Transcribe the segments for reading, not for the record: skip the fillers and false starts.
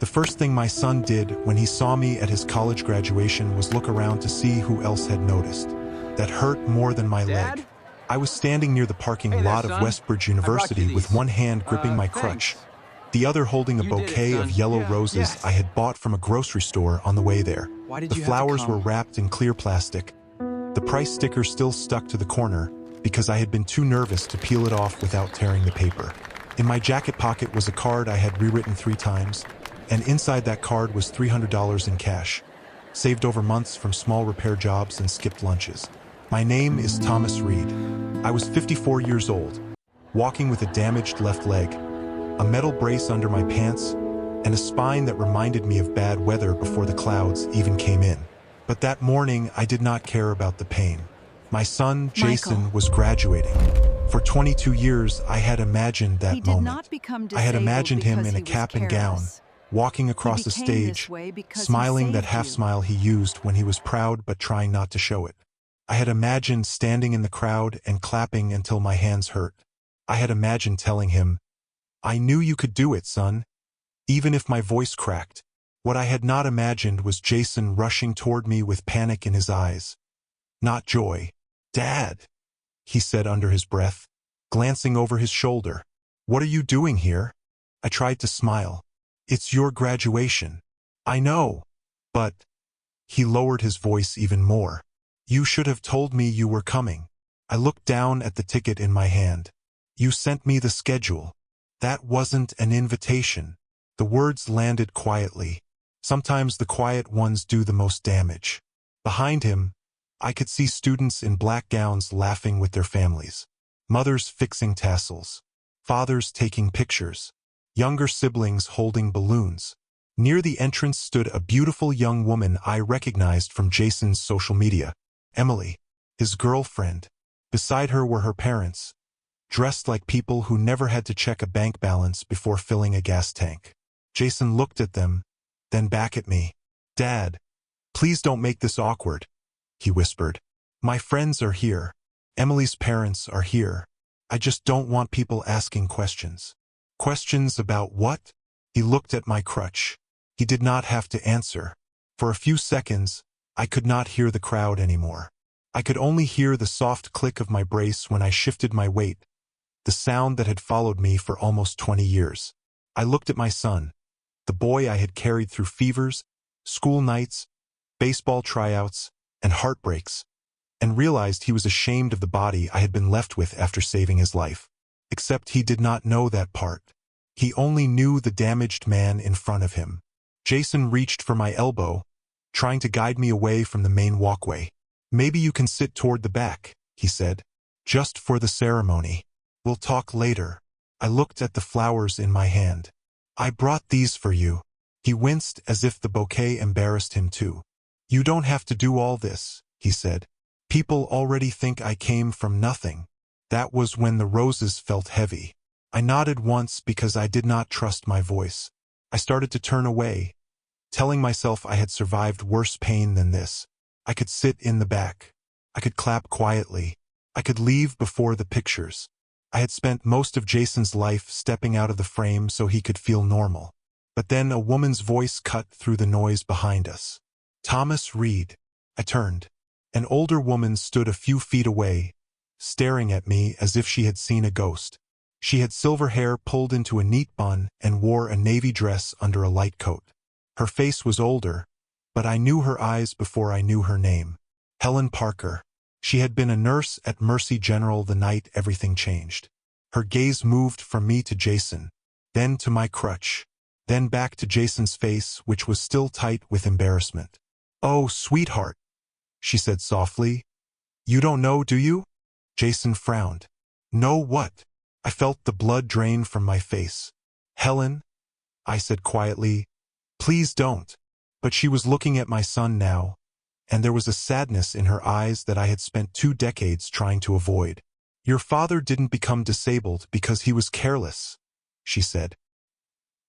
The first thing my son did when he saw me at his college graduation was look around to see who else had noticed. That hurt more than my Dad? leg. I was standing near the parking Hey there, lot of son. Westbridge I brought University you with these. one hand gripping my crutch, Thanks. the other holding a You did it, bouquet of son. yellow Yeah. roses Yes. I had bought from a grocery store on the way there. Why did The you have to flowers were come? wrapped in clear plastic. The price sticker still stuck to the corner because I had been too nervous to peel it off without tearing the paper. In my jacket pocket was a card I had rewritten 3 times, and inside that card was $300 in cash, saved over months from small repair jobs and skipped lunches. My name is Thomas Reed. I was 54 years old, walking with a damaged left leg, a metal brace under my pants, and a spine that reminded me of bad weather before the clouds even came in. But that morning, I did not care about the pain. My son, Jason, was graduating. For 22 years, I had imagined that moment. I had imagined him in a cap and gown, walking across the stage, smiling that half smile he used when he was proud but trying not to show it. I had imagined standing in the crowd and clapping until my hands hurt. I had imagined telling him, "I knew you could do it, son," even if my voice cracked. What I had not imagined was Jason rushing toward me with panic in his eyes. Not joy. "Dad," he said under his breath, glancing over his shoulder. "What are you doing here?" I tried to smile. "It's your graduation." "I know, but—" He lowered his voice even more. "You should have told me you were coming." I looked down at the ticket in my hand. "You sent me the schedule. That wasn't an invitation." The words landed quietly. Sometimes the quiet ones do the most damage. Behind him, I could see students in black gowns laughing with their families, mothers fixing tassels, fathers taking pictures, younger siblings holding balloons. Near the entrance stood a beautiful young woman I recognized from Jason's social media, Emily, his girlfriend. Beside her were her parents, dressed like people who never had to check a bank balance before filling a gas tank. Jason looked at them, then back at me. "Dad, please don't make this awkward," he whispered. "My friends are here. Emily's parents are here. I just don't want people asking questions." "Questions about what?" He looked at my crutch. He did not have to answer. For a few seconds, I could not hear the crowd anymore. I could only hear the soft click of my brace when I shifted my weight, the sound that had followed me for almost 20 years. I looked at my son, the boy I had carried through fevers, school nights, baseball tryouts, and heartbreaks, and realized he was ashamed of the body I had been left with after saving his life. Except he did not know that part. He only knew the damaged man in front of him. Jason reached for my elbow, trying to guide me away from the main walkway. "Maybe you can sit toward the back," he said. "Just for the ceremony. We'll talk later." I looked at the flowers in my hand. "I brought these for you." He winced as if the bouquet embarrassed him too. "You don't have to do all this," he said. "People already think I came from nothing." That was when the roses felt heavy. I nodded once because I did not trust my voice. I started to turn away, telling myself I had survived worse pain than this. I could sit in the back. I could clap quietly. I could leave before the pictures. I had spent most of Jason's life stepping out of the frame so he could feel normal. But then a woman's voice cut through the noise behind us. "Thomas Reed." I turned. An older woman stood a few feet away, staring at me as if she had seen a ghost. She had silver hair pulled into a neat bun and wore a navy dress under a light coat. Her face was older, but I knew her eyes before I knew her name. Helen Parker. She had been a nurse at Mercy General the night everything changed. Her gaze moved from me to Jason, then to my crutch, then back to Jason's face, which was still tight with embarrassment. "Oh, sweetheart," she said softly. "You don't know, do you?" Jason frowned. "Know what?" I felt the blood drain from my face. "Helen," I said quietly, "please don't." But she was looking at my son now, and there was a sadness in her eyes that I had spent 2 decades trying to avoid. "Your father didn't become disabled because he was careless," she said.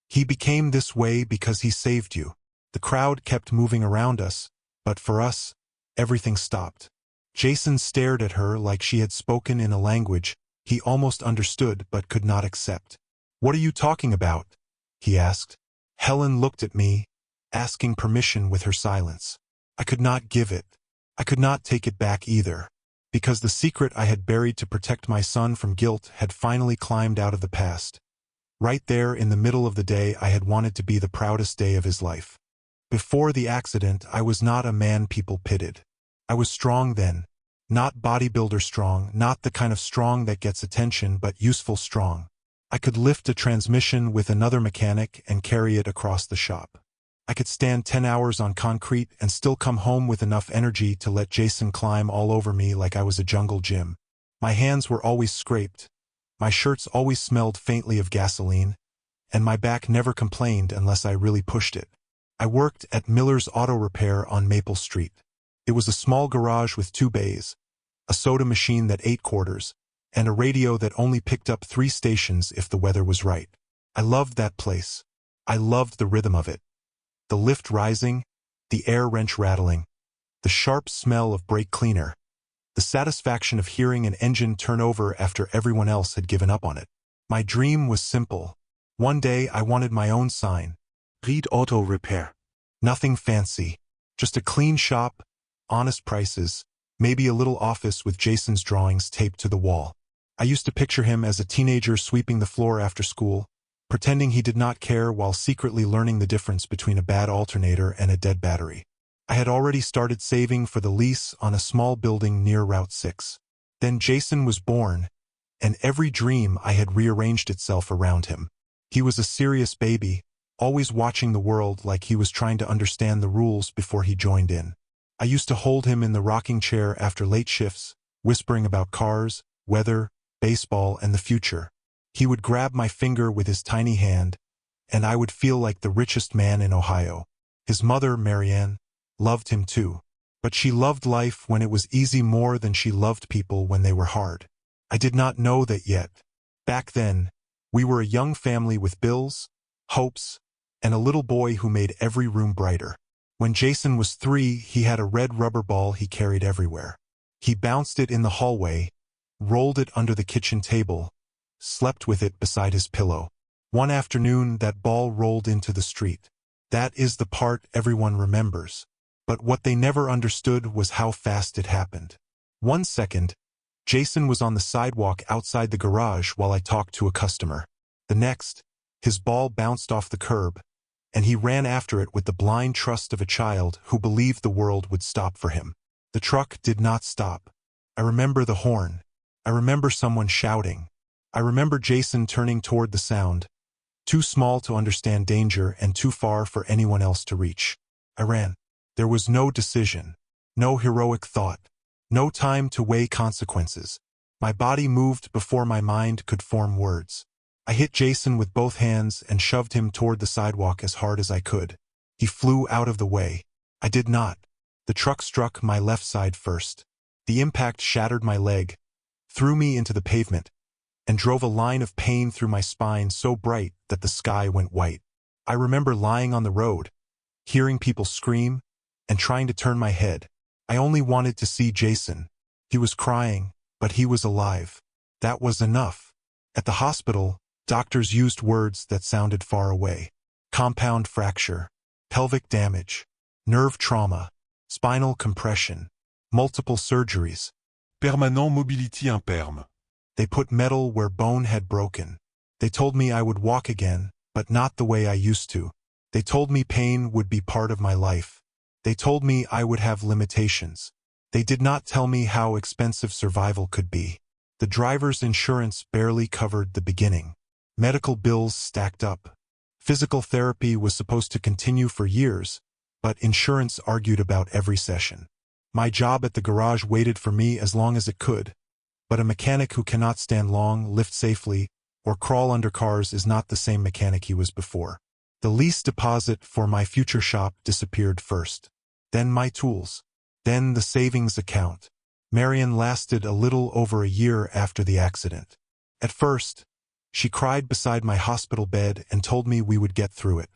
"He became this way because he saved you." The crowd kept moving around us, but for us, everything stopped. Jason stared at her like she had spoken in a language he almost understood but could not accept. "What are you talking about?" he asked. Helen looked at me, asking permission with her silence. I could not give it. I could not take it back either, because the secret I had buried to protect my son from guilt had finally climbed out of the past. Right there in the middle of the day I had wanted to be the proudest day of his life. Before the accident, I was not a man people pitied. I was strong then. Not bodybuilder strong, not the kind of strong that gets attention, but useful strong. I could lift a transmission with another mechanic and carry it across the shop. I could stand 10 hours on concrete and still come home with enough energy to let Jason climb all over me like I was a jungle gym. My hands were always scraped. My shirts always smelled faintly of gasoline, and my back never complained unless I really pushed it. I worked at Miller's Auto Repair on Maple Street. It was a small garage with 2 bays, a soda machine that ate quarters, and a radio that only picked up 3 stations if the weather was right. I loved that place. I loved the rhythm of it. The lift rising, the air wrench rattling, the sharp smell of brake cleaner, the satisfaction of hearing an engine turn over after everyone else had given up on it. My dream was simple. One day I wanted my own sign. Reed Auto Repair. Nothing fancy. Just a clean shop, honest prices, maybe a little office with Jason's drawings taped to the wall. I used to picture him as a teenager sweeping the floor after school, pretending he did not care while secretly learning the difference between a bad alternator and a dead battery. I had already started saving for the lease on a small building near Route 6. Then Jason was born, and every dream I had rearranged itself around him. He was a serious baby, always watching the world like he was trying to understand the rules before he joined in. I used to hold him in the rocking chair after late shifts, whispering about cars, weather, baseball, and the future. He would grab my finger with his tiny hand, and I would feel like the richest man in Ohio. His mother, Marianne, loved him too, but she loved life when it was easy more than she loved people when they were hard. I did not know that yet. Back then, we were a young family with bills, hopes, and a little boy who made every room brighter. When Jason was 3, he had a red rubber ball he carried everywhere. He bounced it in the hallway, rolled it under the kitchen table, slept with it beside his pillow. One afternoon, that ball rolled into the street. That is the part everyone remembers. But what they never understood was how fast it happened. One second, Jason was on the sidewalk outside the garage while I talked to a customer. The next, his ball bounced off the curb, and he ran after it with the blind trust of a child who believed the world would stop for him. The truck did not stop. I remember the horn. I remember someone shouting. I remember Jason turning toward the sound, too small to understand danger and too far for anyone else to reach. I ran. There was no decision, no heroic thought, no time to weigh consequences. My body moved before my mind could form words. I hit Jason with both hands and shoved him toward the sidewalk as hard as I could. He flew out of the way. I did not. The truck struck my left side first. The impact shattered my leg, threw me into the pavement, and drove a line of pain through my spine so bright that the sky went white. I remember lying on the road, hearing people scream, and trying to turn my head. I only wanted to see Jason. He was crying, but he was alive. That was enough. At the hospital, doctors used words that sounded far away. Compound fracture, pelvic damage, nerve trauma, spinal compression, multiple surgeries. Permanent mobility imperme. They put metal where bone had broken. They told me I would walk again, but not the way I used to. They told me pain would be part of my life. They told me I would have limitations. They did not tell me how expensive survival could be. The driver's insurance barely covered the beginning. Medical bills stacked up. Physical therapy was supposed to continue for years, but insurance argued about every session. My job at the garage waited for me as long as it could, but a mechanic who cannot stand long, lift safely, or crawl under cars is not the same mechanic he was before. The lease deposit for my future shop disappeared first. Then my tools. Then the savings account. Marian lasted a little over a year after the accident. At first, she cried beside my hospital bed and told me we would get through it.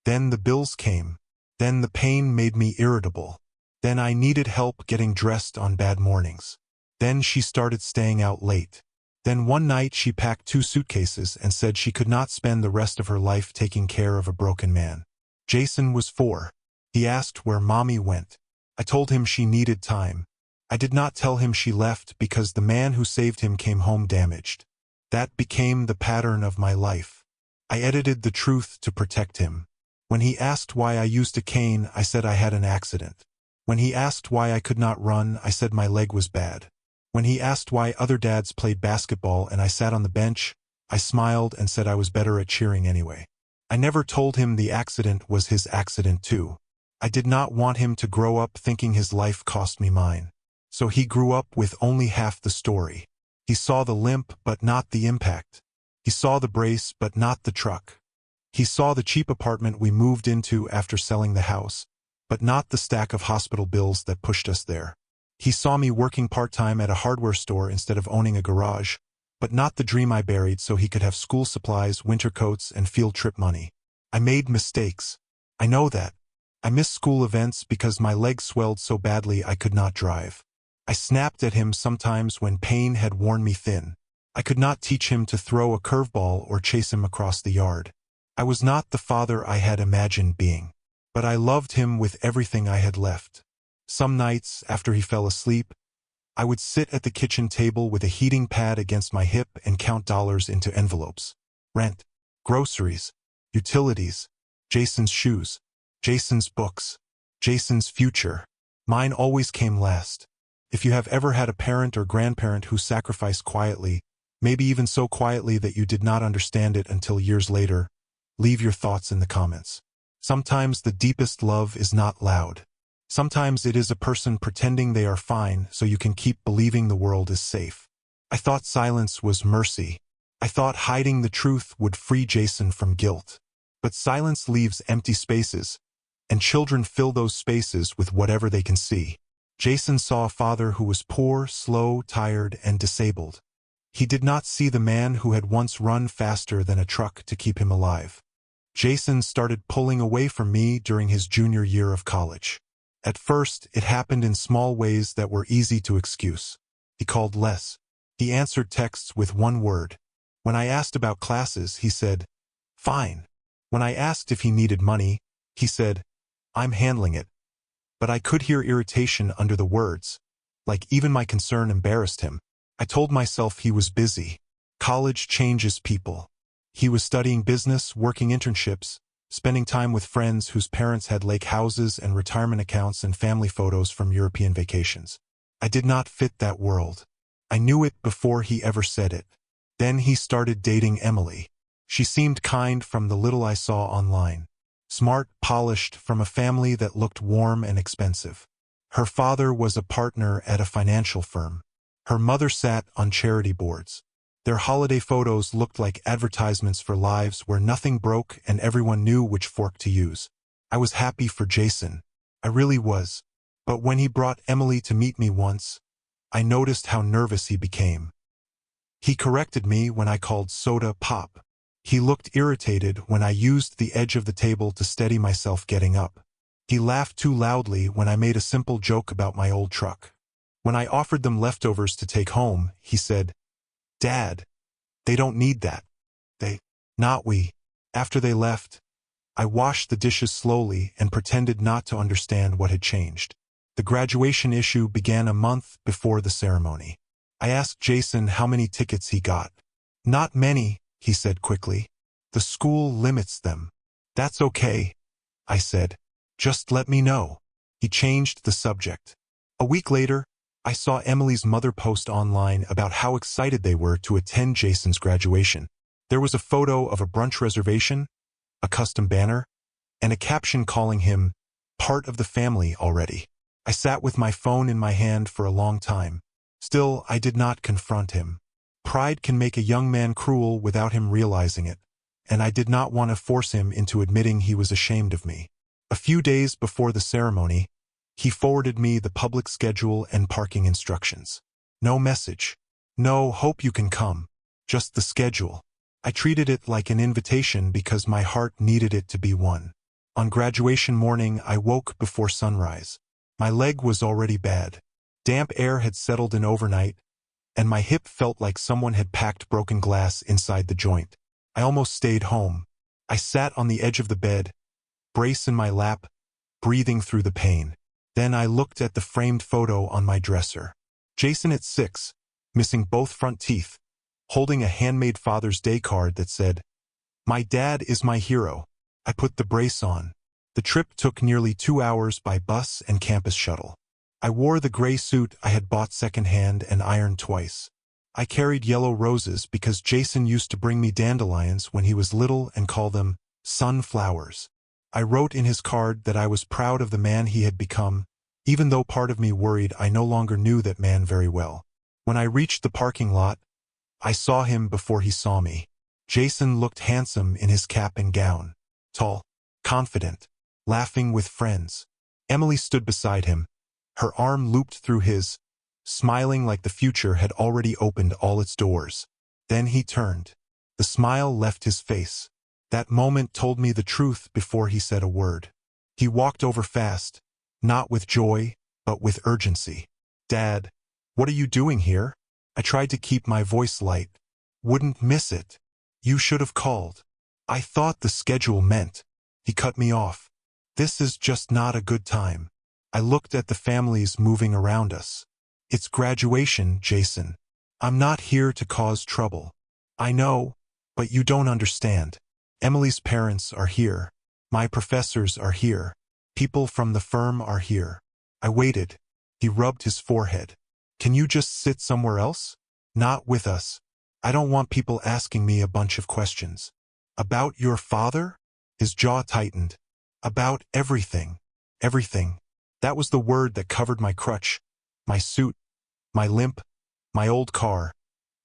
Then the bills came. Then the pain made me irritable. Then I needed help getting dressed on bad mornings. Then she started staying out late. Then one night she packed 2 suitcases and said she could not spend the rest of her life taking care of a broken man. Jason was 4. He asked where Mommy went. I told him she needed time. I did not tell him she left because the man who saved him came home damaged. That became the pattern of my life. I edited the truth to protect him. When he asked why I used a cane, I said I had an accident. When he asked why I could not run, I said my leg was bad. When he asked why other dads played basketball and I sat on the bench, I smiled and said I was better at cheering anyway. I never told him the accident was his accident too. I did not want him to grow up thinking his life cost me mine. So he grew up with only half the story. He saw the limp but not the impact. He saw the brace but not the truck. He saw the cheap apartment we moved into after selling the house, but not the stack of hospital bills that pushed us there. He saw me working part-time at a hardware store instead of owning a garage, but not the dream I buried so he could have school supplies, winter coats, and field trip money. I made mistakes. I know that. I missed school events because my leg swelled so badly I could not drive. I snapped at him sometimes when pain had worn me thin. I could not teach him to throw a curveball or chase him across the yard. I was not the father I had imagined being. But I loved him with everything I had left. Some nights, after he fell asleep, I would sit at the kitchen table with a heating pad against my hip and count dollars into envelopes. Rent, groceries, utilities, Jason's shoes, Jason's books, Jason's future. Mine always came last. If you have ever had a parent or grandparent who sacrificed quietly, maybe even so quietly that you did not understand it until years later, leave your thoughts in the comments. Sometimes the deepest love is not loud. Sometimes it is a person pretending they are fine so you can keep believing the world is safe. I thought silence was mercy. I thought hiding the truth would free Jason from guilt. But silence leaves empty spaces, and children fill those spaces with whatever they can see. Jason saw a father who was poor, slow, tired, and disabled. He did not see the man who had once run faster than a truck to keep him alive. Jason started pulling away from me during his junior year of college. At first, it happened in small ways that were easy to excuse. He called less. He answered texts with one word. When I asked about classes, he said, "Fine." When I asked if he needed money, he said, "I'm handling it." But I could hear irritation under the words. Like even my concern embarrassed him. I told myself he was busy. College changes people. He was studying business, working internships, spending time with friends whose parents had lake houses and retirement accounts and family photos from European vacations. I did not fit that world. I knew it before he ever said it. Then he started dating Emily. She seemed kind from the little I saw online. Smart, polished, from a family that looked warm and expensive. Her father was a partner at a financial firm. Her mother sat on charity boards. Their holiday photos looked like advertisements for lives where nothing broke and everyone knew which fork to use. I was happy for Jason. I really was. But when he brought Emily to meet me once, I noticed how nervous he became. He corrected me when I called soda pop. He looked irritated when I used the edge of the table to steady myself getting up. He laughed too loudly when I made a simple joke about my old truck. When I offered them leftovers to take home, he said, "Dad, they don't need that. Not we." After they left, I washed the dishes slowly and pretended not to understand what had changed. The graduation issue began a month before the ceremony. I asked Jason how many tickets he got. "Not many," he said quickly. "The school limits them." "That's okay," I said. "Just let me know." He changed the subject. A week later, I saw Emily's mother post online about how excited they were to attend Jason's graduation. There was a photo of a brunch reservation, a custom banner, and a caption calling him part of the family already. I sat with my phone in my hand for a long time. Still, I did not confront him. Pride can make a young man cruel without him realizing it, and I did not want to force him into admitting he was ashamed of me. A few days before the ceremony, he forwarded me the public schedule and parking instructions. No message. No hope you can come. Just the schedule. I treated it like an invitation because my heart needed it to be one. On graduation morning, I woke before sunrise. My leg was already bad. Damp air had settled in overnight, and my hip felt like someone had packed broken glass inside the joint. I almost stayed home. I sat on the edge of the bed, brace in my lap, breathing through the pain. Then I looked at the framed photo on my dresser. Jason at 6, missing both front teeth, holding a handmade Father's Day card that said, "My dad is my hero." I put the brace on. The trip took nearly 2 hours by bus and campus shuttle. I wore the gray suit I had bought secondhand and ironed twice. I carried yellow roses because Jason used to bring me dandelions when he was little and call them sunflowers. I wrote in his card that I was proud of the man he had become, even though part of me worried I no longer knew that man very well. When I reached the parking lot, I saw him before he saw me. Jason looked handsome in his cap and gown, tall, confident, laughing with friends. Emily stood beside him, her arm looped through his, smiling like the future had already opened all its doors. Then he turned. The smile left his face. That moment told me the truth before he said a word. He walked over fast, not with joy, but with urgency. "Dad, what are you doing here?" I tried to keep my voice light. "Wouldn't miss it. You should have called." "I thought the schedule meant." He cut me off. "This is just not a good time." I looked at the families moving around us. "It's graduation, Jason. I'm not here to cause trouble." "I know, but you don't understand. Emily's parents are here. My professors are here. People from the firm are here." I waited. He rubbed his forehead. "Can you just sit somewhere else? Not with us. I don't want people asking me a bunch of questions." "About your father?" His jaw tightened. "About everything. Everything." That was the word that covered my crutch, my suit, my limp, my old car,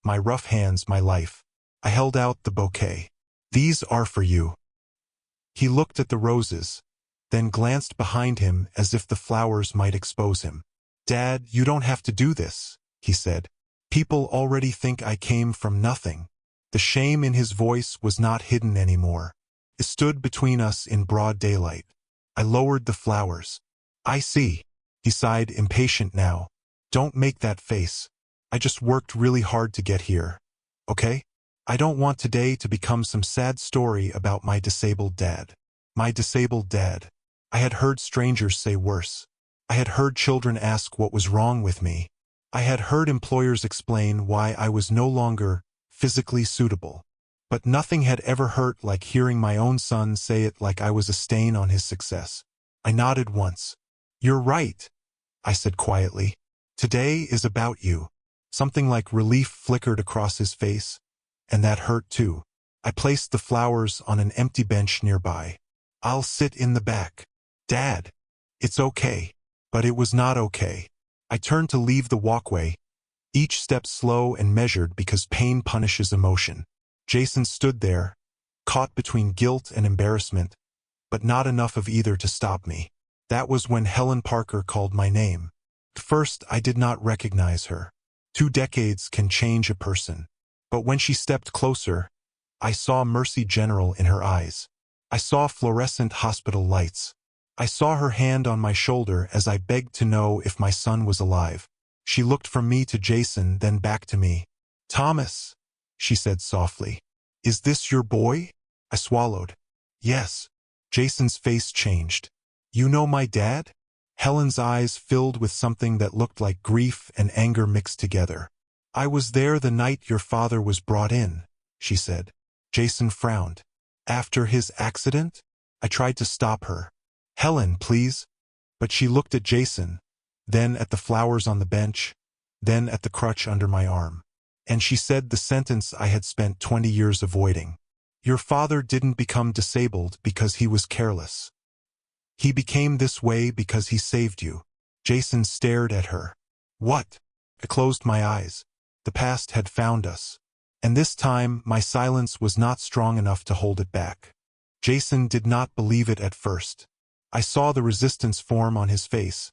my rough hands, my life. I held out the bouquet. "These are for you." He looked at the roses, then glanced behind him as if the flowers might expose him. "Dad, you don't have to do this," he said. "People already think I came from nothing." The shame in his voice was not hidden anymore. It stood between us in broad daylight. I lowered the flowers. "I see." He sighed, impatient now. "Don't make that face. I just worked really hard to get here. Okay? I don't want today to become some sad story about my disabled dad." My disabled dad. I had heard strangers say worse. I had heard children ask what was wrong with me. I had heard employers explain why I was no longer physically suitable. But nothing had ever hurt like hearing my own son say it like I was a stain on his success. I nodded once. "You're right," I said quietly. "Today is about you." Something like relief flickered across his face, and that hurt too. I placed the flowers on an empty bench nearby. "I'll sit in the back." "Dad, it's okay." But it was not okay. I turned to leave the walkway, each step slow and measured because pain punishes emotion. Jason stood there, caught between guilt and embarrassment, but not enough of either to stop me. That was when Helen Parker called my name. At first, I did not recognize her. 2 decades can change a person. But when she stepped closer, I saw Mercy General in her eyes. I saw fluorescent hospital lights. I saw her hand on my shoulder as I begged to know if my son was alive. She looked from me to Jason, then back to me. "Thomas," she said softly. "Is this your boy?" I swallowed. "Yes." Jason's face changed. "You know my dad?" Helen's eyes filled with something that looked like grief and anger mixed together. "I was there the night your father was brought in," she said. Jason frowned. "After his accident?" I tried to stop her. "Helen, please." But she looked at Jason, then at the flowers on the bench, then at the crutch under my arm. And she said the sentence I had spent 20 years avoiding. "Your father didn't become disabled because he was careless. He became this way because he saved you." Jason stared at her. "What?" I closed my eyes. The past had found us. And this time, my silence was not strong enough to hold it back. Jason did not believe it at first. I saw the resistance form on his face,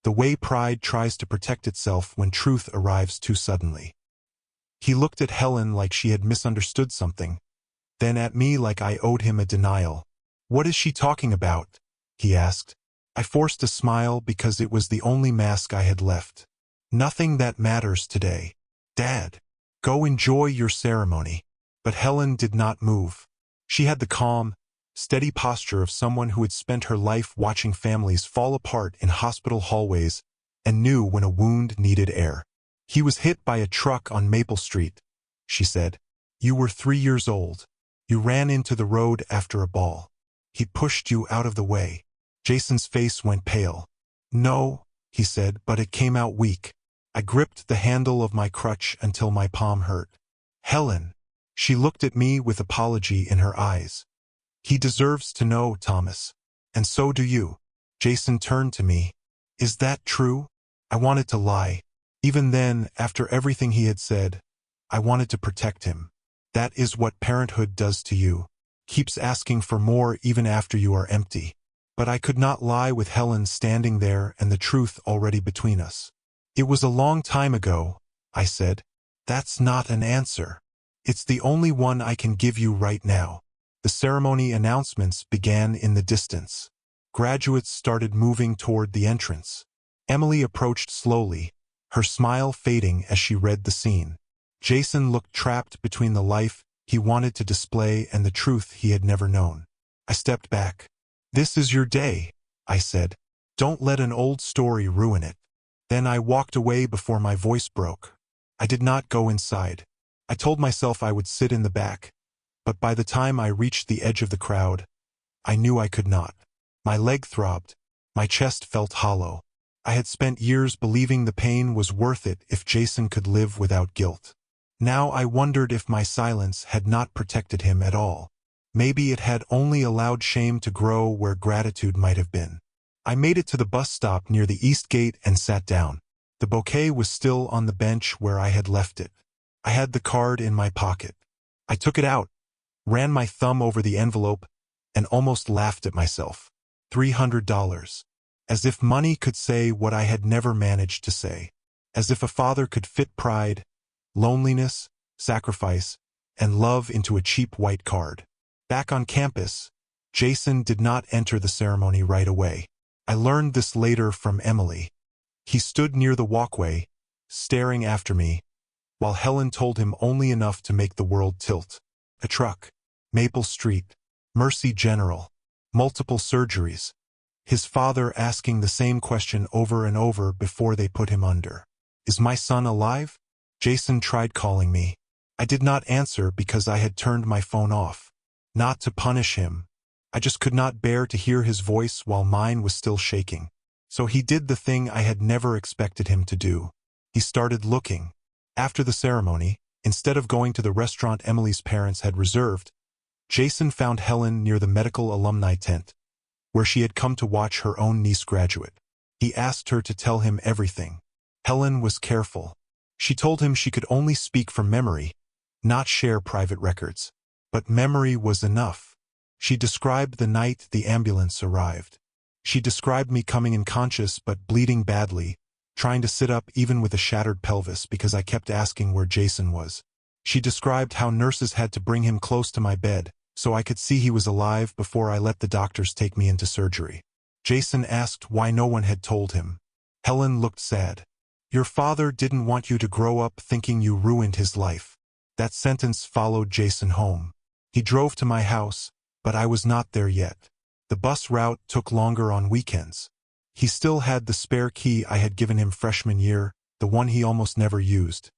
the way pride tries to protect itself when truth arrives too suddenly. He looked at Helen like she had misunderstood something, then at me like I owed him a denial. "What is she talking about?" he asked. I forced a smile because it was the only mask I had left. "Nothing that matters today." "Dad, go enjoy your ceremony." But Helen did not move. She had the calm, steady posture of someone who had spent her life watching families fall apart in hospital hallways and knew when a wound needed air. "He was hit by a truck on Maple Street," she said. "You were 3 years old. You ran into the road after a ball. He pushed you out of the way." Jason's face went pale. "No," he said, but it came out weak. I gripped the handle of my crutch until my palm hurt. "Helen." She looked at me with apology in her eyes. "He deserves to know, Thomas. And so do you." Jason turned to me. "Is that true?" I wanted to lie. Even then, after everything he had said, I wanted to protect him. That is what parenthood does to you. Keeps asking for more even after you are empty. But I could not lie with Helen standing there and the truth already between us. "It was a long time ago," I said. "That's not an answer. It's the only one I can give you right now." The ceremony announcements began in the distance. Graduates started moving toward the entrance. Emily approached slowly, her smile fading as she read the scene. Jason looked trapped between the life he wanted to display and the truth he had never known. I stepped back. "This is your day," I said. "Don't let an old story ruin it." Then I walked away before my voice broke. I did not go inside. I told myself I would sit in the back, but by the time I reached the edge of the crowd, I knew I could not. My leg throbbed. My chest felt hollow. I had spent years believing the pain was worth it if Jason could live without guilt. Now I wondered if my silence had not protected him at all. Maybe it had only allowed shame to grow where gratitude might have been. I made it to the bus stop near the East Gate and sat down. The bouquet was still on the bench where I had left it. I had the card in my pocket. I took it out, ran my thumb over the envelope, and almost laughed at myself. $300. As if money could say what I had never managed to say. As if a father could fit pride, loneliness, sacrifice, and love into a cheap white card. Back on campus, Jason did not enter the ceremony right away. I learned this later from Emily. He stood near the walkway, staring after me, while Helen told him only enough to make the world tilt. A truck, Maple Street, Mercy General, multiple surgeries. His father asking the same question over and over before they put him under. "Is my son alive?" Jason tried calling me. I did not answer because I had turned my phone off. Not to punish him. I just could not bear to hear his voice while mine was still shaking. So he did the thing I had never expected him to do. He started looking. After the ceremony, instead of going to the restaurant Emily's parents had reserved, Jason found Helen near the medical alumni tent, where she had come to watch her own niece graduate. He asked her to tell him everything. Helen was careful. She told him she could only speak from memory, not share private records. But memory was enough. She described the night the ambulance arrived. She described me coming unconscious but bleeding badly, trying to sit up even with a shattered pelvis because I kept asking where Jason was. She described how nurses had to bring him close to my bed so I could see he was alive before I let the doctors take me into surgery. Jason asked why no one had told him. Helen looked sad. "Your father didn't want you to grow up thinking you ruined his life." That sentence followed Jason home. He drove to my house, but I was not there yet. The bus route took longer on weekends. He still had the spare key I had given him freshman year, the one he almost never used.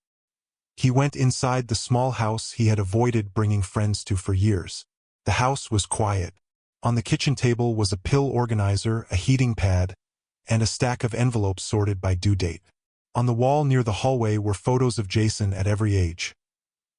He went inside the small house he had avoided bringing friends to for years. The house was quiet. On the kitchen table was a pill organizer, a heating pad, and a stack of envelopes sorted by due date. On the wall near the hallway were photos of Jason at every age.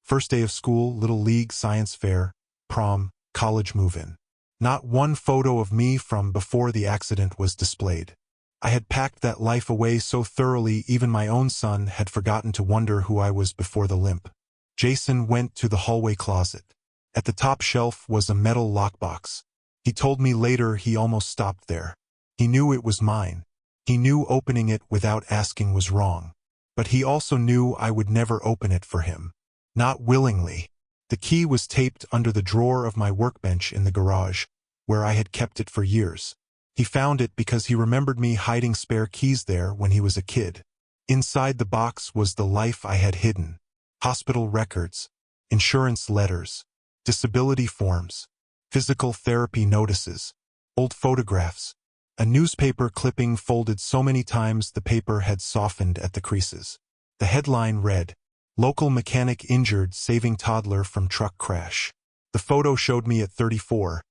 First day of school, Little League, science fair, prom, college move-in. Not one photo of me from before the accident was displayed. I had packed that life away so thoroughly even my own son had forgotten to wonder who I was before the limp. Jason went to the hallway closet. At the top shelf was a metal lockbox. He told me later he almost stopped there. He knew it was mine. He knew opening it without asking was wrong. But he also knew I would never open it for him. Not willingly. The key was taped under the drawer of my workbench in the garage, where I had kept it for years. He found it because he remembered me hiding spare keys there when he was a kid. Inside the box was the life I had hidden. Hospital records, insurance letters, disability forms, physical therapy notices, old photographs, a newspaper clipping folded so many times the paper had softened at the creases. The headline read, "Local mechanic injured saving toddler from truck crash." The photo showed me at 34,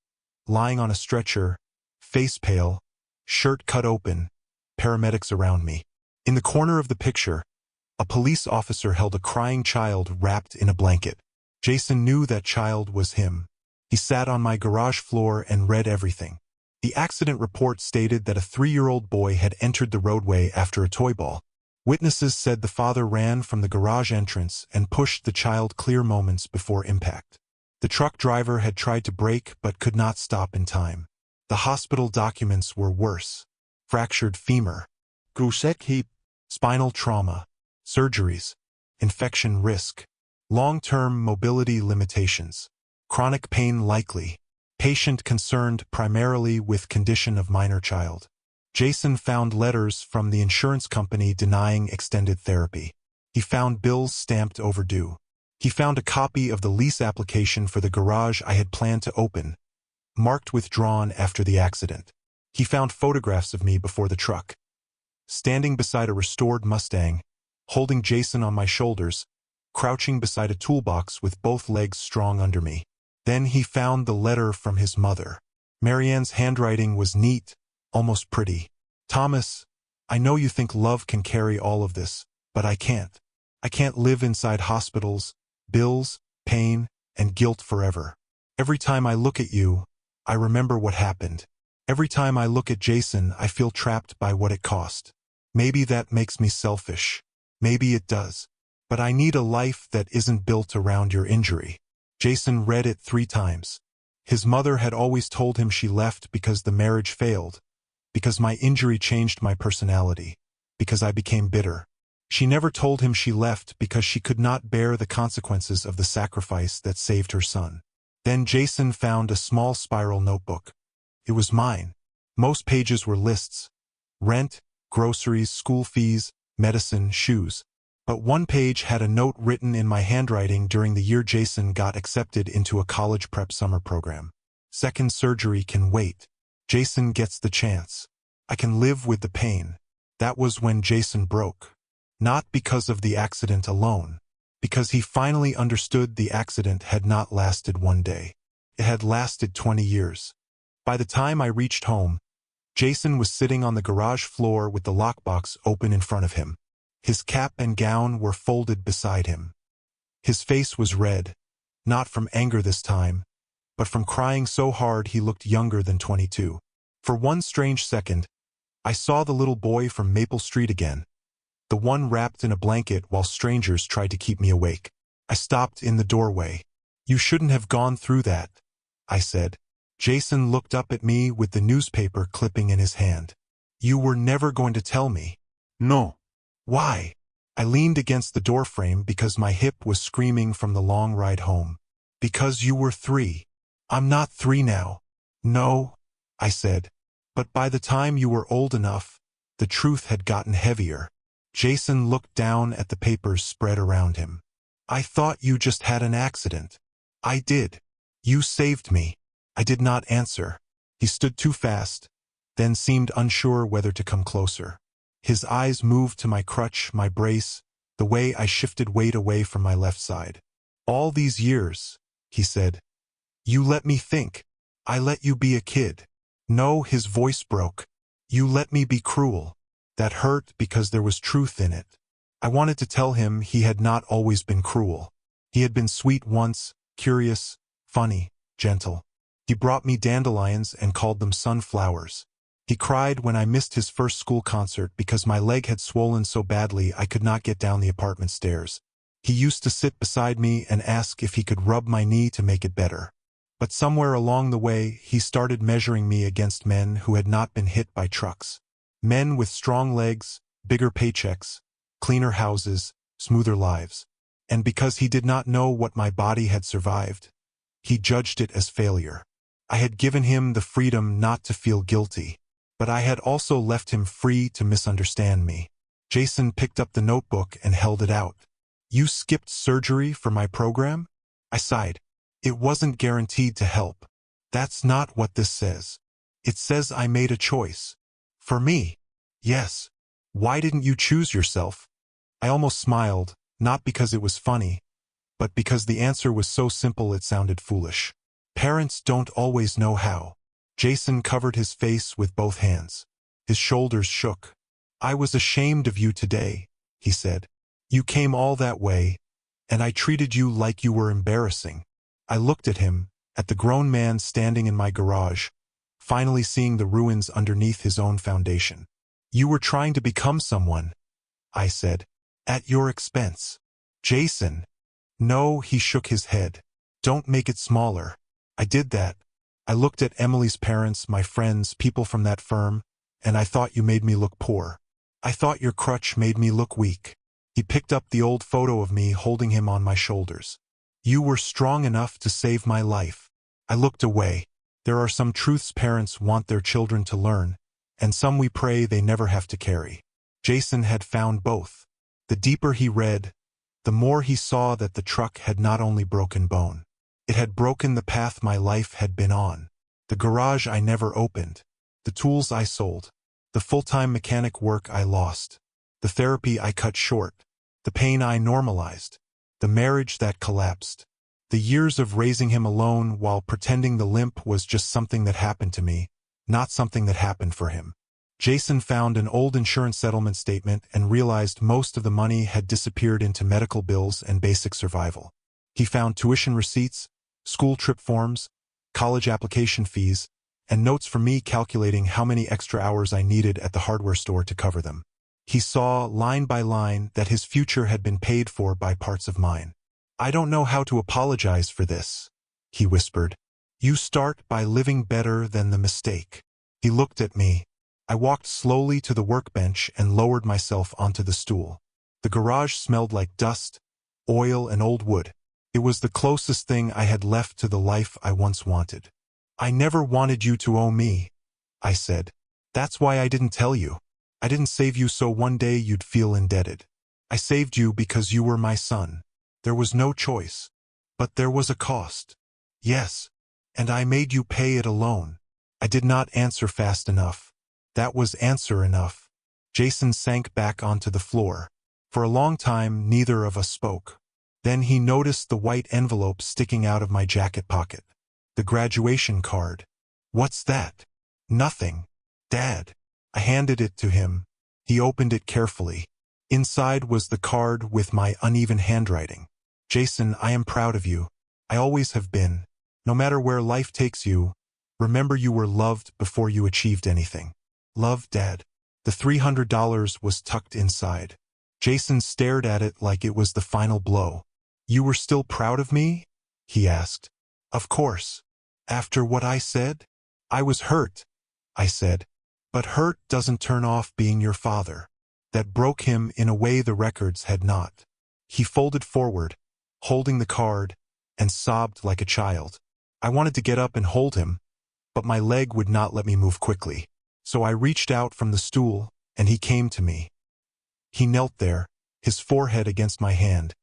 lying on a stretcher, face pale, shirt cut open, paramedics around me. In the corner of the picture, a police officer held a crying child wrapped in a blanket. Jason knew that child was him. He sat on my garage floor and read everything. The accident report stated that a 3-year-old boy had entered the roadway after a toy ball. Witnesses said the father ran from the garage entrance and pushed the child clear moments before impact. The truck driver had tried to brake but could not stop in time. The hospital documents were worse. Fractured femur, Gusek hip, spinal trauma, surgeries, infection risk, long-term mobility limitations, chronic pain likely, patient concerned primarily with condition of minor child. Jason found letters from the insurance company denying extended therapy. He found bills stamped overdue. He found a copy of the lease application for the garage I had planned to open, marked withdrawn after the accident. He found photographs of me before the truck, standing beside a restored Mustang, holding Jason on my shoulders, crouching beside a toolbox with both legs strong under me. Then he found the letter from his mother. Marianne's handwriting was neat, almost pretty. "Thomas, I know you think love can carry all of this, but I can't. I can't live inside hospitals, bills, pain, and guilt forever. Every time I look at you, I remember what happened. Every time I look at Jason, I feel trapped by what it cost. Maybe that makes me selfish. Maybe it does. But I need a life that isn't built around your injury." Jason read it 3 times. His mother had always told him she left because the marriage failed, because my injury changed my personality, because I became bitter. She never told him she left because she could not bear the consequences of the sacrifice that saved her son. Then Jason found a small spiral notebook. It was mine. Most pages were lists: rent, groceries, school fees, medicine, shoes. But one page had a note written in my handwriting during the year Jason got accepted into a college prep summer program. "Second surgery can wait. Jason gets the chance. I can live with the pain." That was when Jason broke. Not because of the accident alone, because he finally understood the accident had not lasted one day. It had lasted 20 years. By the time I reached home, Jason was sitting on the garage floor with the lockbox open in front of him. His cap and gown were folded beside him. His face was red, not from anger this time, but from crying so hard he looked younger than 22. For one strange second, I saw the little boy from Maple Street again, the one wrapped in a blanket while strangers tried to keep me awake. I stopped in the doorway. "You shouldn't have gone through that," I said. Jason looked up at me with the newspaper clipping in his hand. "You were never going to tell me." No. "Why?" I leaned against the doorframe because my hip was screaming from the long ride home. "Because you were 3. I'm not 3 now." "No," I said. "But by the time you were old enough, the truth had gotten heavier." Jason looked down at the papers spread around him. "I thought you just had an accident." "I did. You saved me." I did not answer. He stood too fast, then seemed unsure whether to come closer. His eyes moved to my crutch, my brace, the way I shifted weight away from my left side. "All these years," he said, "you let me think. I let you be a kid." "No," his voice broke. "You let me be cruel." That hurt because there was truth in it. I wanted to tell him he had not always been cruel. He had been sweet once, curious, funny, gentle. He brought me dandelions and called them sunflowers. He cried when I missed his first school concert because my leg had swollen so badly I could not get down the apartment stairs. He used to sit beside me and ask if he could rub my knee to make it better. But somewhere along the way, he started measuring me against men who had not been hit by trucks. Men with strong legs, bigger paychecks, cleaner houses, smoother lives. And because he did not know what my body had survived, he judged it as failure. I had given him the freedom not to feel guilty, but I had also left him free to misunderstand me. Jason picked up the notebook and held it out. You skipped surgery for my program? I sighed. It wasn't guaranteed to help. That's not what this says. It says I made a choice. For me. Yes. Why didn't you choose yourself? I almost smiled, not because it was funny, but because the answer was so simple it sounded foolish. Parents don't always know how. Jason covered his face with both hands. His shoulders shook. I was ashamed of you today, he said. You came all that way, and I treated you like you were embarrassing. I looked at him, at the grown man standing in my garage, finally seeing the ruins underneath his own foundation. You were trying to become someone, I said, at your expense. Jason. No, he shook his head. Don't make it smaller. I did that. I looked at Emily's parents, my friends, people from that firm, and I thought you made me look poor. I thought your crutch made me look weak. He picked up the old photo of me holding him on my shoulders. You were strong enough to save my life. I looked away. There are some truths parents want their children to learn, and some we pray they never have to carry. Jason had found both. The deeper he read, the more he saw that the truck had not only broken bone. It had broken the path my life had been on. The garage I never opened. The tools I sold. The full-time mechanic work I lost. The therapy I cut short. The pain I normalized. The marriage that collapsed. The years of raising him alone while pretending the limp was just something that happened to me, not something that happened for him. Jason found an old insurance settlement statement and realized most of the money had disappeared into medical bills and basic survival. He found tuition receipts, school trip forms, college application fees, and notes from me calculating how many extra hours I needed at the hardware store to cover them. He saw, line by line, that his future had been paid for by parts of mine. I don't know how to apologize for this, he whispered. You start by living better than the mistake. He looked at me. I walked slowly to the workbench and lowered myself onto the stool. The garage smelled like dust, oil, and old wood. It was the closest thing I had left to the life I once wanted. I never wanted you to owe me, I said. That's why I didn't tell you. I didn't save you so one day you'd feel indebted. I saved you because you were my son. There was no choice. But there was a cost. Yes. And I made you pay it alone. I did not answer fast enough. That was answer enough. Jason sank back onto the floor. For a long time, neither of us spoke. Then he noticed the white envelope sticking out of my jacket pocket. The graduation card. What's that? Nothing. Dad. I handed it to him. He opened it carefully. Inside was the card with my uneven handwriting. Jason, I am proud of you. I always have been. No matter where life takes you, remember you were loved before you achieved anything. Love, Dad. The $300 was tucked inside. Jason stared at it like it was the final blow. You were still proud of me? He asked. Of course. After what I said? I was hurt, I said. But hurt doesn't turn off being your father. That broke him in a way the records had not. He folded forward, holding the card, and sobbed like a child. I wanted to get up and hold him, but my leg would not let me move quickly. So I reached out from the stool, and he came to me. He knelt there, his forehead against my hand,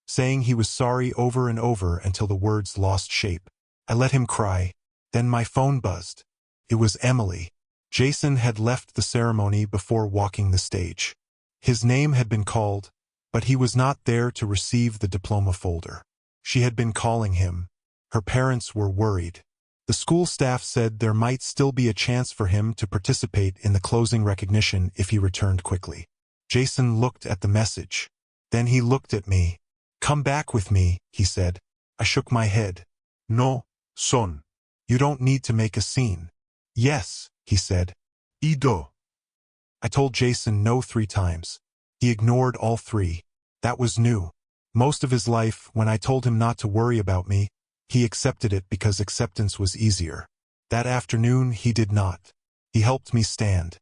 saying he was sorry over and over until the words lost shape. I let him cry. Then my phone buzzed. It was Emily. Jason had left the ceremony before walking the stage. His name had been called, but he was not there to receive the diploma folder. She had been calling him. Her parents were worried. The school staff said there might still be a chance for him to participate in the closing recognition if he returned quickly. Jason looked at the message. Then he looked at me. Come back with me, he said. I shook my head. No, son. You don't need to make a scene. Yes, he said. Ido. I told Jason no 3 times. He ignored all 3. That was new. Most of his life, when I told him not to worry about me, he accepted it because acceptance was easier. That afternoon, he did not. He helped me stand.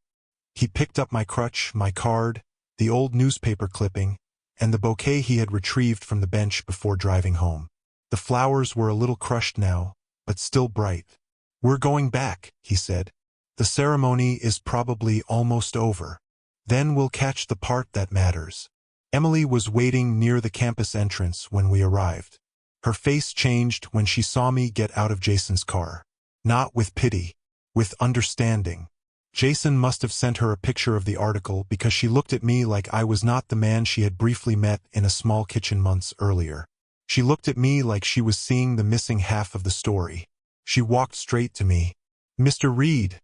He picked up my crutch, my card, the old newspaper clipping, and the bouquet he had retrieved from the bench before driving home. The flowers were a little crushed now, but still bright. We're going back, he said. The ceremony is probably almost over. Then we'll catch the part that matters. Emily was waiting near the campus entrance when we arrived. Her face changed when she saw me get out of Jason's car. Not with pity, with understanding. Jason must have sent her a picture of the article because she looked at me like I was not the man she had briefly met in a small kitchen months earlier. She looked at me like she was seeing the missing half of the story. She walked straight to me. "Mr. Reed,"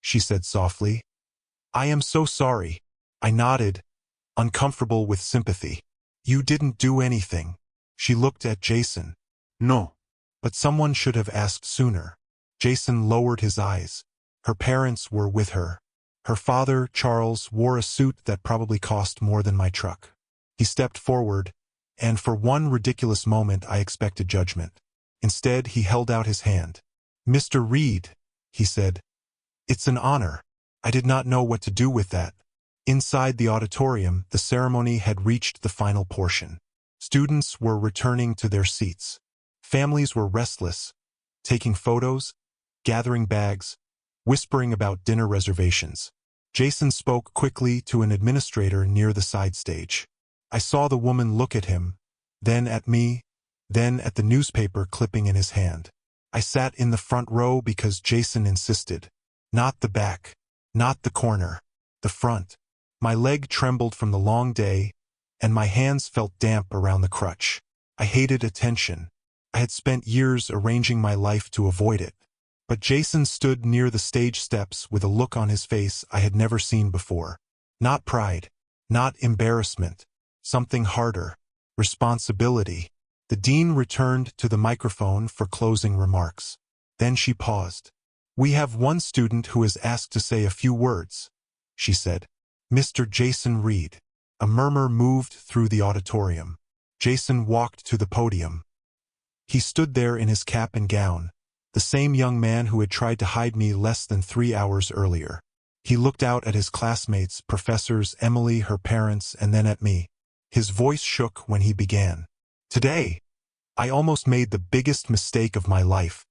she said softly. "I am so sorry." I nodded, uncomfortable with sympathy. "You didn't do anything." She looked at Jason. No. "But someone should have asked sooner." Jason lowered his eyes. Her parents were with her. Her father, Charles, wore a suit that probably cost more than my truck. He stepped forward, and for one ridiculous moment I expected judgment. Instead, he held out his hand. "Mr. Reed," he said. "It's an honor." I did not know what to do with that. Inside the auditorium, the ceremony had reached the final portion. Students were returning to their seats. Families were restless, taking photos, gathering bags, whispering about dinner reservations. Jason spoke quickly to an administrator near the side stage. I saw the woman look at him, then at me, then at the newspaper clipping in his hand. I sat in the front row because Jason insisted. Not the back, not the corner, the front. My leg trembled from the long day, and my hands felt damp around the crutch. I hated attention. I had spent years arranging my life to avoid it. But Jason stood near the stage steps with a look on his face I had never seen before. Not pride, not embarrassment, something harder, responsibility. The dean returned to the microphone for closing remarks. Then she paused. "We have one student who has asked to say a few words," she said. "Mr. Jason Reed." A murmur moved through the auditorium. Jason walked to the podium. He stood there in his cap and gown, the same young man who had tried to hide me less than 3 hours earlier. He looked out at his classmates, professors, Emily, her parents, and then at me. His voice shook when he began. "Today, I almost made the biggest mistake of my life."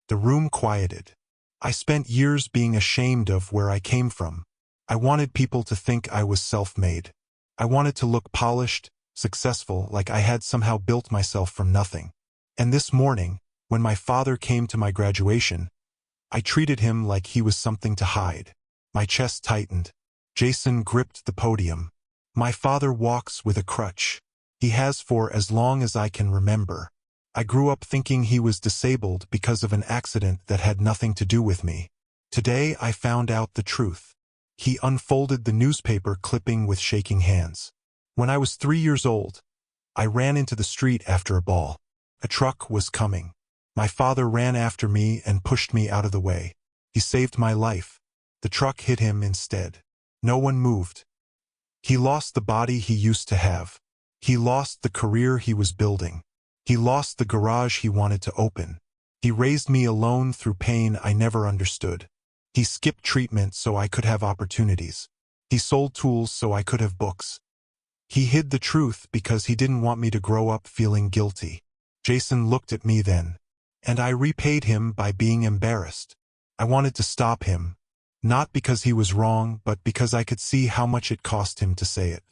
The room quieted. I spent years being ashamed of where I came from. I wanted people to think I was self-made. I wanted to look polished, successful, like I had somehow built myself from nothing. And this morning, when my father came to my graduation, I treated him like he was something to hide. My chest tightened. Jason gripped the podium. "My father walks with a crutch. He has for as long as I can remember. I grew up thinking he was disabled because of an accident that had nothing to do with me. Today I found out the truth." He unfolded the newspaper clipping with shaking hands. "When I was 3 years old, I ran into the street after a ball. A truck was coming. My father ran after me and pushed me out of the way. He saved my life. The truck hit him instead. No one moved. He lost the body he used to have. He lost the career he was building. He lost the garage he wanted to open. He raised me alone through pain I never understood. He skipped treatment so I could have opportunities. He sold tools so I could have books. He hid the truth because he didn't want me to grow up feeling guilty." Jason looked at me then. And I repaid him by being embarrassed. I wanted to stop him, not because he was wrong, but because I could see how much it cost him to say it.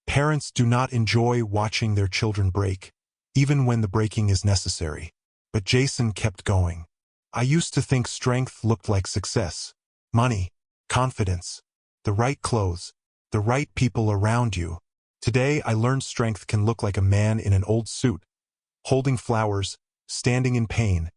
Parents do not enjoy watching their children break, even when the breaking is necessary. But Jason kept going. "I used to think strength looked like success, money, confidence, the right clothes, the right people around you. Today I learned strength can look like a man in an old suit, holding flowers, standing in pain,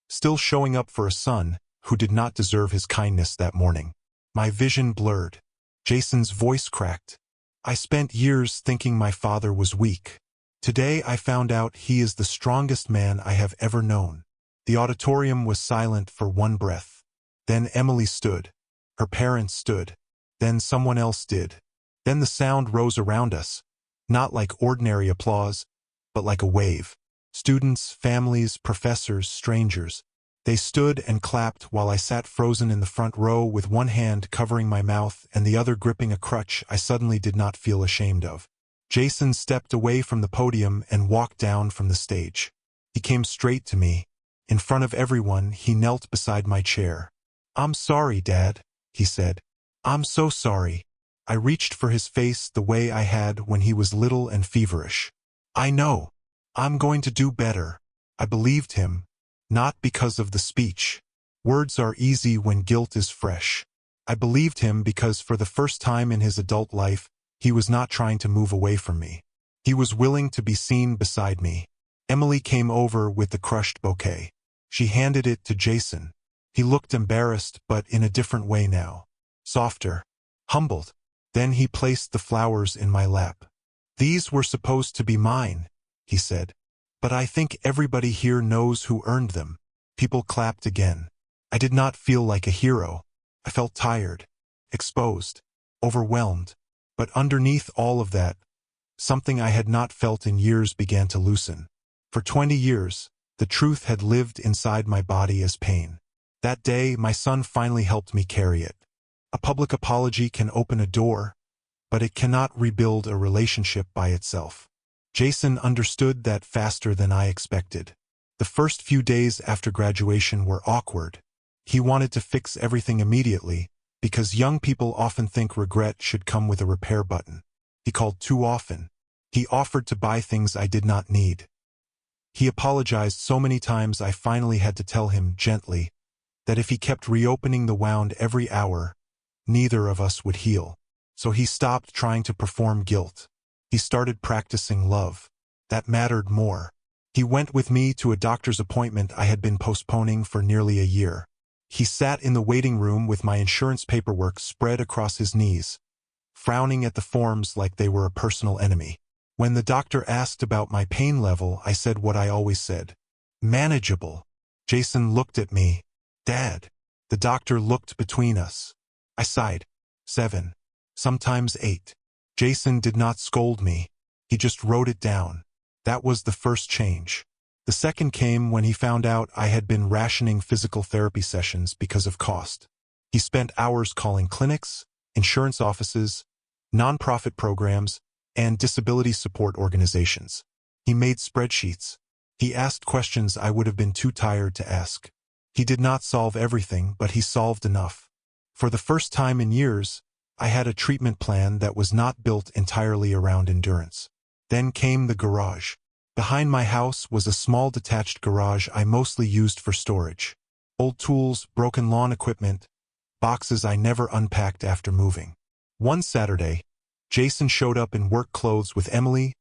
still showing up for a son who did not deserve his kindness that morning." My vision blurred. Jason's voice cracked. "I spent years thinking my father was weak. Today I found out he is the strongest man I have ever known." The auditorium was silent for one breath. Then Emily stood. Her parents stood. Then someone else did. Then the sound rose around us, not like ordinary applause, but like a wave. Students, families, professors, strangers. They stood and clapped while I sat frozen in the front row with one hand covering my mouth and the other gripping a crutch I suddenly did not feel ashamed of. Jason stepped away from the podium and walked down from the stage. He came straight to me. In front of everyone, he knelt beside my chair. "I'm sorry, Dad," he said. "I'm so sorry. I reached for his face the way I had when he was little and feverish. I know. I'm going to do better. I believed him, not because of the speech. Words are easy when guilt is fresh. I believed him because for the first time in his adult life, he was not trying to move away from me. He was willing to be seen beside me. Emily came over with the crushed bouquet. She handed it to Jason. He looked embarrassed, but in a different way now. Softer. Humbled. Then he placed the flowers in my lap. "These were supposed to be mine," he said. "But I think everybody here knows who earned them." People clapped again. I did not feel like a hero. I felt tired, exposed, overwhelmed. But underneath all of that, something I had not felt in years began to loosen. For 20 years, the truth had lived inside my body as pain. That day, my son finally helped me carry it. A public apology can open a door, but it cannot rebuild a relationship by itself. Jason understood that faster than I expected. The first few days after graduation were awkward. He wanted to fix everything immediately, because young people often think regret should come with a repair button. He called too often. He offered to buy things I did not need. He apologized so many times I finally had to tell him gently that if he kept reopening the wound every hour, neither of us would heal. So he stopped trying to perform guilt. He started practicing love. That mattered more. He went with me to a doctor's appointment I had been postponing for nearly a year. He sat in the waiting room with my insurance paperwork spread across his knees, frowning at the forms like they were a personal enemy. When the doctor asked about my pain level, I said what I always said. Manageable. Jason looked at me. Dad. The doctor looked between us. I sighed. 7. Sometimes 8. Jason did not scold me. He just wrote it down. That was the first change. The second came when he found out I had been rationing physical therapy sessions because of cost. He spent hours calling clinics, insurance offices, nonprofit programs, and disability support organizations. He made spreadsheets. He asked questions I would have been too tired to ask. He did not solve everything, but he solved enough. For the first time in years, I had a treatment plan that was not built entirely around endurance. Then came the garage. Behind my house was a small detached garage I mostly used for storage. Old tools, broken lawn equipment, boxes I never unpacked after moving. One Saturday, Jason showed up in work clothes with Emily,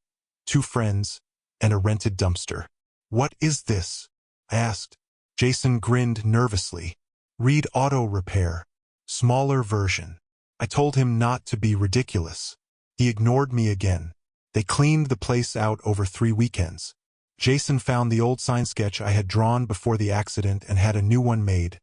2 friends, and a rented dumpster. "What is this?" I asked. Jason grinned nervously. "Read auto repair. Smaller version." I told him not to be ridiculous. He ignored me again. They cleaned the place out over 3 weekends. Jason found the old sign sketch I had drawn before the accident and had a new one made,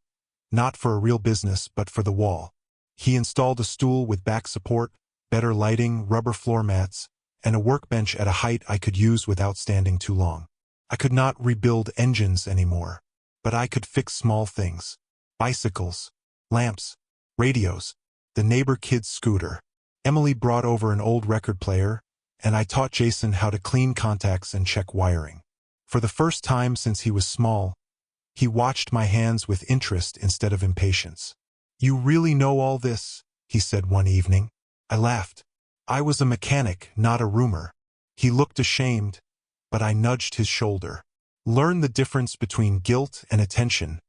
not for a real business but for the wall. He installed a stool with back support, better lighting, rubber floor mats, and a workbench at a height I could use without standing too long. I could not rebuild engines anymore, but I could fix small things. Bicycles, lamps, radios, the neighbor kid's scooter. Emily brought over an old record player, and I taught Jason how to clean contacts and check wiring. For the first time since he was small, he watched my hands with interest instead of impatience. "You really know all this?" he said one evening. I laughed. I was a mechanic, not a roomer. He looked ashamed, but I nudged his shoulder. "Learn the difference between guilt and attention,"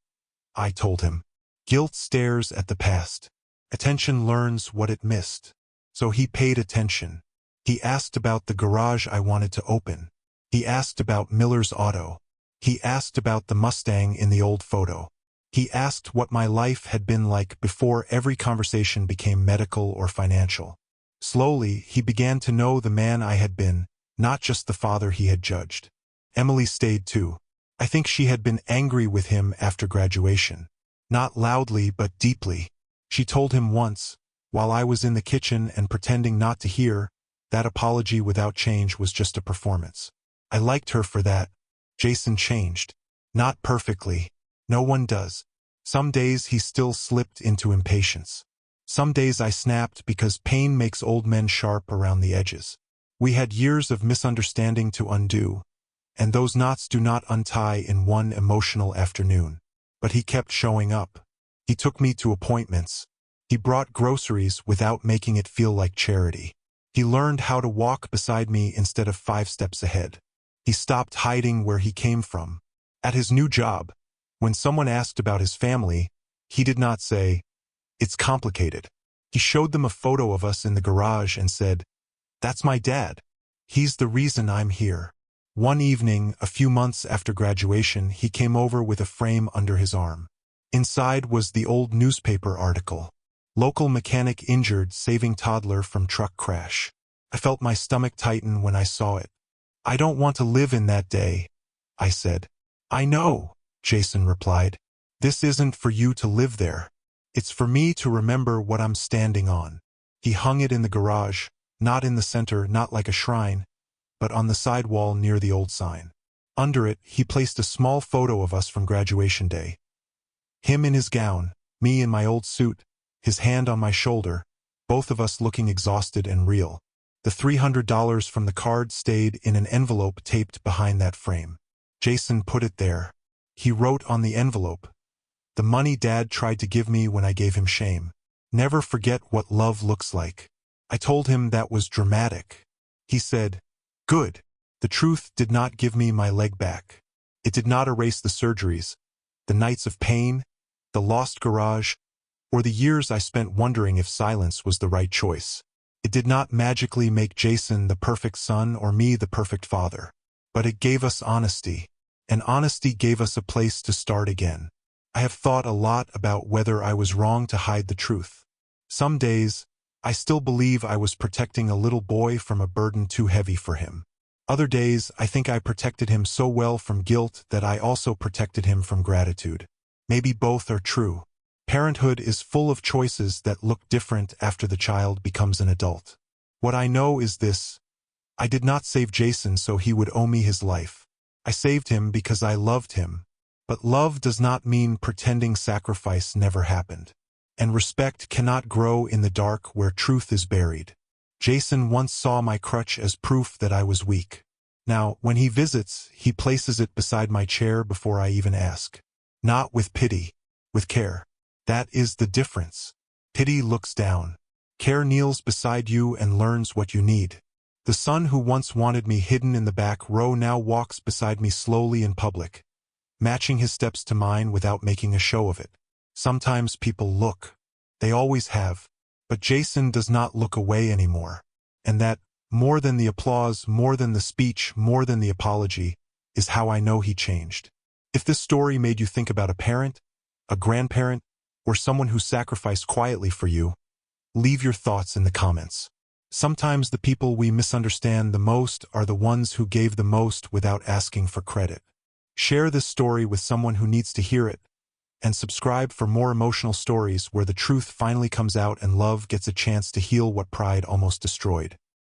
I told him. "Guilt stares at the past. Attention learns what it missed." So he paid attention. He asked about the garage I wanted to open. He asked about Miller's Auto. He asked about the Mustang in the old photo. He asked what my life had been like before every conversation became medical or financial. Slowly, he began to know the man I had been, not just the father he had judged. Emily stayed too. I think she had been angry with him after graduation. Not loudly, but deeply. She told him once, while I was in the kitchen and pretending not to hear, that apology without change was just a performance. I liked her for that. Jason changed. Not perfectly. No one does. Some days he still slipped into impatience. Some days I snapped because pain makes old men sharp around the edges. We had years of misunderstanding to undo, and those knots do not untie in one emotional afternoon. But he kept showing up. He took me to appointments, He brought groceries without making it feel like charity. He learned how to walk beside me instead of 5 steps ahead. He stopped hiding where he came from. At his new job, when someone asked about his family, he did not say, "It's complicated." He showed them a photo of us in the garage and said, "That's my dad. He's the reason I'm here." One evening, a few months after graduation, he came over with a frame under his arm. Inside was the old newspaper article. Local mechanic injured saving toddler from truck crash. I felt my stomach tighten when I saw it. "I don't want to live in that day," I said. "I know," Jason replied. "This isn't for you to live there. It's for me to remember what I'm standing on." He hung it in the garage, not in the center, not like a shrine, but on the side wall near the old sign. Under it, he placed a small photo of us from graduation day. Him in his gown, me in my old suit, his hand on my shoulder, both of us looking exhausted and real. The $300 from the card stayed in an envelope taped behind that frame. Jason put it there. He wrote on the envelope, "The money Dad tried to give me when I gave him shame. Never forget what love looks like." I told him that was dramatic. He said, "Good." The truth did not give me my leg back. It did not erase the surgeries, the nights of pain, the lost garage, or the years I spent wondering if silence was the right choice. It did not magically make Jason the perfect son or me the perfect father. But it gave us honesty, and honesty gave us a place to start again. I have thought a lot about whether I was wrong to hide the truth. Some days, I still believe I was protecting a little boy from a burden too heavy for him. Other days, I think I protected him so well from guilt that I also protected him from gratitude. Maybe both are true. Parenthood is full of choices that look different after the child becomes an adult. What I know is this: I did not save Jason so he would owe me his life. I saved him because I loved him. But love does not mean pretending sacrifice never happened. And respect cannot grow in the dark where truth is buried. Jason once saw my crutch as proof that I was weak. Now, when he visits, he places it beside my chair before I even ask. Not with pity, with care. That is the difference. Pity looks down. Care kneels beside you and learns what you need. The son who once wanted me hidden in the back row now walks beside me slowly in public, matching his steps to mine without making a show of it. Sometimes people look. They always have. But Jason does not look away anymore. And that, more than the applause, more than the speech, more than the apology, is how I know he changed. If this story made you think about a parent, a grandparent, or someone who sacrificed quietly for you, leave your thoughts in the comments. Sometimes the people we misunderstand the most are the ones who gave the most without asking for credit. Share this story with someone who needs to hear it, and subscribe for more emotional stories where the truth finally comes out and love gets a chance to heal what pride almost destroyed.